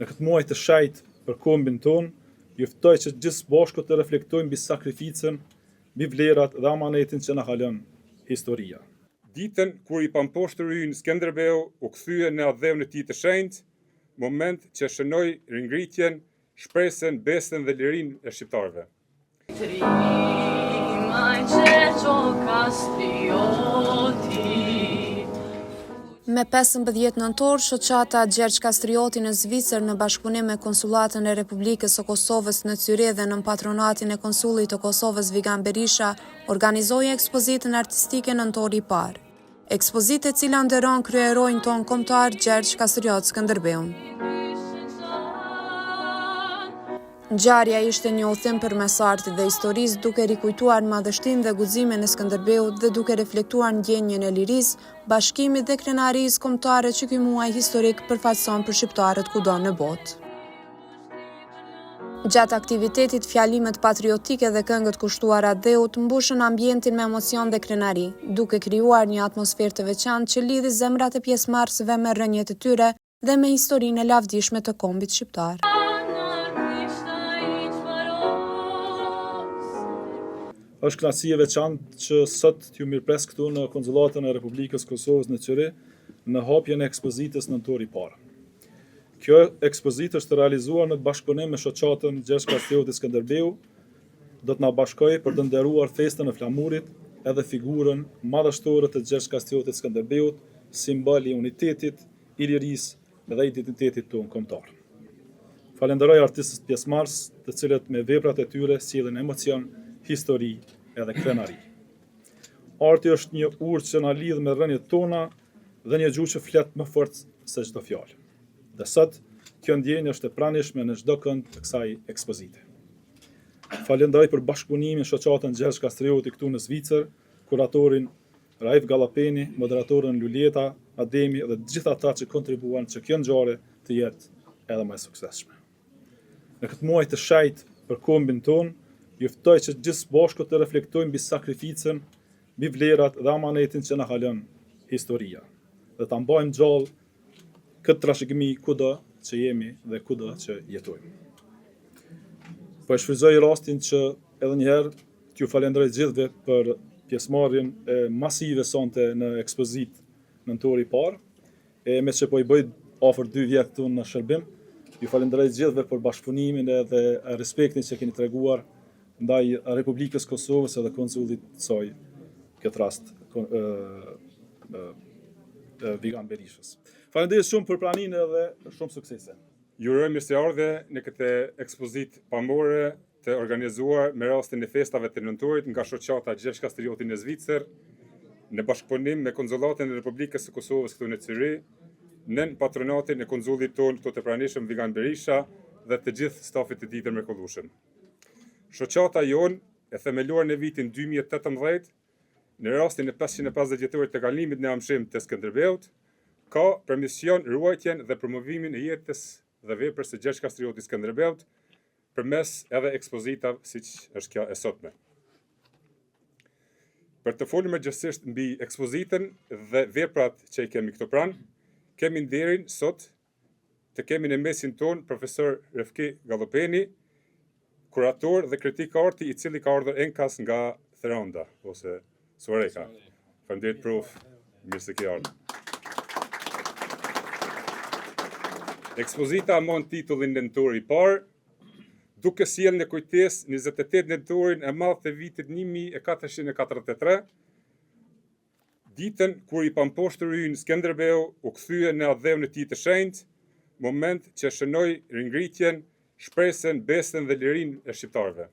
Në këtë muaj të shajt për kombin ton, ju ftoj që gjithë bashku të reflektojmë mbi sakrificën, mbi vlerat dhe amanetin që na ka lënë historia. Ditën kur i pamposhtër ynë Skënderbeu u kthye në adhevën e tij të shenjtë, moment që shënoi ringritjen, shpresën, besën dhe lirinë e shqiptarëve. Me 15 nëntor, shoqata Gjergj Kastrioti në Zvicër në bashkëpunim me Konsullatën e Republikës së Kosovës në Zyri dhe në patronatin e Konsullit të Kosovës Vigan Berisha organizoi ekspozitën artistike nëntori i parë. Ekspozitë e cila nderon kryeheroin ton kombëtar Gjergj Kastriot Skënderbeun. Ngjarja ishte një udhëtim përmes artit dhe historisë, duke rikujtuar madhështinë dhe guximin e Skënderbeut dhe duke reflektuar ndjenjën e lirisë, bashkimit dhe krenarisë kombëtare që ky muaj historik përfaqëson për shqiptarët kudo në botë. Gjatë aktivitetit, fjalimet patriotike dhe këngët kushtuara dheut mbushën ambientin me emocion dhe krenari, duke krijuar një atmosferë të veçantë që lidhi zemrat e pjesëmarrësve me rrënjet e tyre dhe me historinë e lavdishme të kombit shqiptar. Është kënaqësi e veçantë që sot t'ju mirëpres këtu në Konsullatën e Republikës Kosovës në Zyri në hapjen e ekspozitës nëntori i parë. Kjo ekspozitë është realizuar në bashkëpunim me shoqatën Gjergj Kastrioti Skënderbeu, do të na bashkojë për të nderuar festën e flamurit edhe figurën madhështore të Gjergj Kastriotit Skënderbeut, simbol i unitetit, i lirisë dhe identitetit tonë kombëtar. Falenderoj artistët pjesëmarrës, të cilët me veprat e tyre sjellin emocion, histori edhe krenari. Arti është një urë që na lidh me rrënjet tona dhe një gjuhë që flet më fort se çdo fjalë. Dhe sot, kjo ndjenjë është e pranishme në çdo kënd të kësaj ekspozite. Falenderoj për bashkëpunimin shoqatën Gjergj Kastrioti këtu në Zvicër, kuratorin Raif Gallapeni, moderatorën Lulieta Ademi dhe të gjithë ata që kontribuan që kjo ngjarje të jetë edhe më e suksesshme. Në këtë muaj të shajt për kombin ton, ju ftoj që gjithë bashku të reflektojmë mbi sakrificën, mbi vlerat dhe amanetin që na ka lënë historia, dhe ta mbajmë gjallë këtë trashëgimi kudo që jemi dhe kudo që jetojmë. Po e shfrytëzoj rastin që edhe një herë t'ju falenderoj gjithëve për pjesëmarrjen masive sonte në ekspozitë nëntori i parë, me që po i bëj afër 2 vjet këtu në shërbim. Ju falenderoj gjithëve për bashkëpunimin dhe respektin që keni treguar ndaj Republikës Kosovës edhe konsullit të saj, këtë rast Vigan Berishës. Faleminderit shumë për praninë dhe shumë suksese. Ju uroj mirëseardhje në këtë ekspozitë pamore të organizuar me rastin e festave të nëntorit nga shoqata Gjergj Kastrioti në Zvicër, në bashkëpunim me Konsullatën e Republikës së Kosovës këtu në Zyri, nën patronatin e konsullit tonë këtu të pranishëm Vigan Berisha dhe të gjithë stafit të tij të mrekullueshëm. Shoqata jonë e themeluar në vitin 2018, në rastin e 550 vjetorit të kalimit në Amshim të Skënderbeut, ka për mision ruajtjen dhe promovimin e jetës dhe veprës së Gjergj Kastrioti Skënderbeut, përmes edhe ekspozitave siç është kjo e sotme. Për të folur më gjithësisht mbi ekspozitën dhe veprat që i kemi këtu pranë, kemi nderin sot të kemi në mesin ton profesor Refki Gallapeni, kurator dhe kritik arti i cili ka ardhur enkas nga Theranda ose Suareka. Faleminderit prof, mirë se ke ardhur. Ekspozita mon titullin Nëntori i parë, duke sjellë në kujtesë 28 nëntorin e madh të vitit 1443, ditën kur i pamposhtër ynë Skënderbeu u kthye në adhevën e tij të shenjtë, moment që shënoi ringritjen, shpresën, besën dhe lirinë e shqiptarëve.